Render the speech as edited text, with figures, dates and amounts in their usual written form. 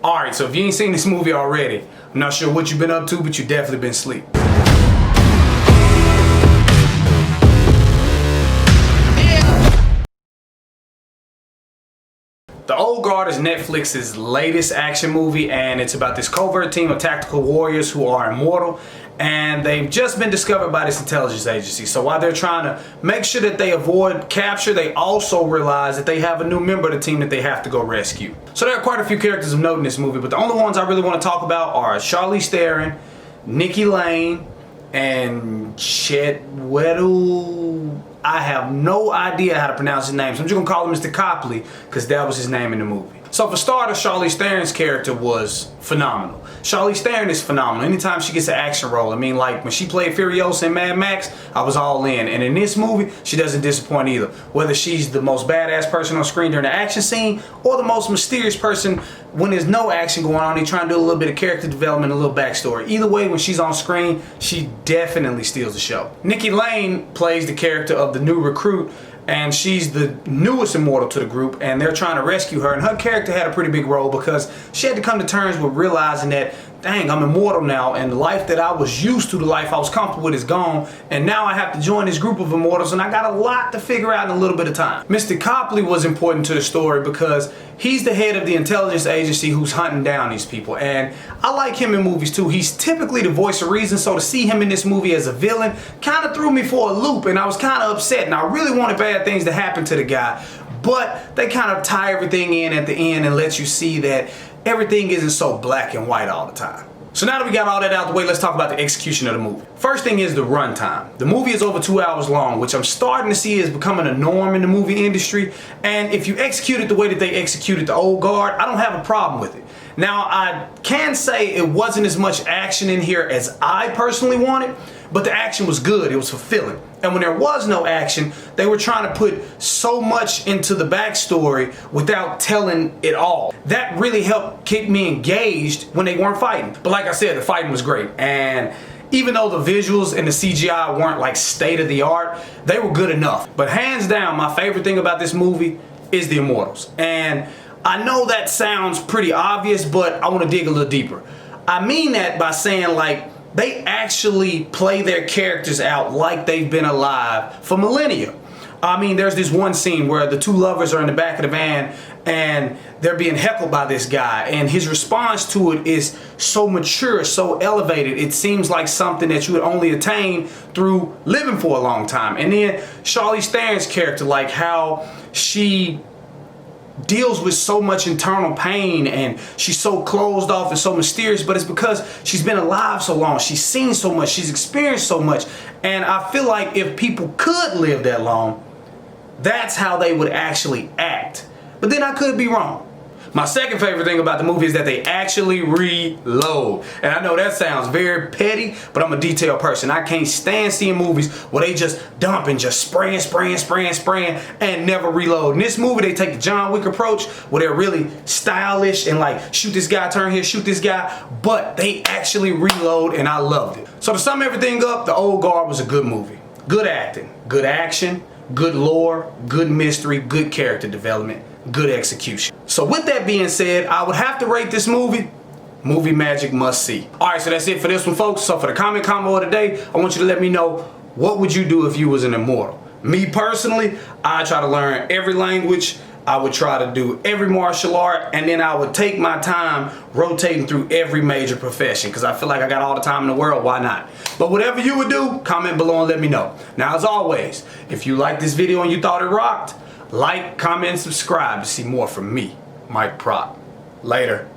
Alright, so if you ain't seen this movie already, I'm not sure what you've been up to, but you definitely been asleep. The Old Guard is Netflix's latest action movie, and it's about this covert team of tactical warriors who are immortal, and they've just been discovered by this intelligence agency. So while they're trying to make sure that they avoid capture, they also realize that they have a new member of the team that they have to go rescue. So there are quite a few characters of note in this movie, but the only ones I really want to talk about are Charlize Theron, Nikki Lane, and Chedweddle. I have no idea how to pronounce his name, so I'm just gonna call him Mr. Copley because that was his name in the movie. So for starters, Charlize Theron's character was phenomenal. Charlize Theron is phenomenal. Anytime she gets an action role, I mean, like when she played Furiosa in Mad Max, I was all in. And in this movie, she doesn't disappoint either. Whether she's the most badass person on screen during the action scene or the most mysterious person when there's no action going on, they're trying to do a little bit of character development, a little backstory. Either way, when she's on screen, she definitely steals the show. Nikki Lane plays the character of the new recruit, and she's the newest immortal to the group, and they're trying to rescue her, and her character had a pretty big role because she had to come to terms with realizing that, dang, I'm immortal now, and the life that I was used to, the life I was comfortable with, is gone, and now I have to join this group of immortals, and I got a lot to figure out in a little bit of time. Mr. Copley was important to the story because he's the head of the intelligence agency who's hunting down these people, and I like him in movies too. He's typically the voice of reason, so to see him in this movie as a villain kind of threw me for a loop, and I was kind of upset, and I really wanted bad things to happen to the guy, but they kind of tie everything in at the end and let you see that everything isn't so black and white all the time. So now that we got all that out the way, let's talk about the execution of the movie. First thing is the runtime. The movie is over 2 hours long, which I'm starting to see is becoming a norm in the movie industry. And if you execute it the way that they executed The Old Guard, I don't have a problem with it. Now, I can say it wasn't as much action in here as I personally wanted, but the action was good, it was fulfilling. And when there was no action, they were trying to put so much into the backstory without telling it all. That really helped keep me engaged when they weren't fighting. But like I said, the fighting was great. And even though the visuals and the CGI weren't like state of the art, they were good enough. But hands down, my favorite thing about this movie is the Immortals. And I know that sounds pretty obvious, but I want to dig a little deeper. I mean that by saying, like, they actually play their characters out like they've been alive for millennia. I mean, there's this one scene where the two lovers are in the back of the van and they're being heckled by this guy, and his response to it is so mature, so elevated. It seems like something that you would only attain through living for a long time. And then Charlize Theron's character, like how she deals with so much internal pain, and she's so closed off and so mysterious, but it's because she's been alive so long, she's seen so much, she's experienced so much, and I feel like if people could live that long, that's how they would actually act. But then I could be wrong. My second favorite thing about the movie is that they actually reload. And I know that sounds very petty, but I'm a detailed person. I can't stand seeing movies where they just dump and just spraying and never reload. In this movie, they take the John Wick approach where they're really stylish and like shoot this guy, turn here, shoot this guy, but they actually reload, and I loved it. So to sum everything up, The Old Guard was a good movie. Good acting, good action, good lore, good mystery, good character development, good execution. So with that being said, I would have to rate this movie movie magic must see. Alright, so that's it for this one, folks. So for the comment combo of the day, I want you to let me know, what would you do if you was an immortal? Me personally, I try to learn every language. I would try to do every martial art, and then I would take my time rotating through every major profession because I feel like I got all the time in the world, why not? But whatever you would do, comment below and let me know. Now, as always, if you liked this video and you thought it rocked, like, comment, and subscribe to see more from me, Mike Proc. Later.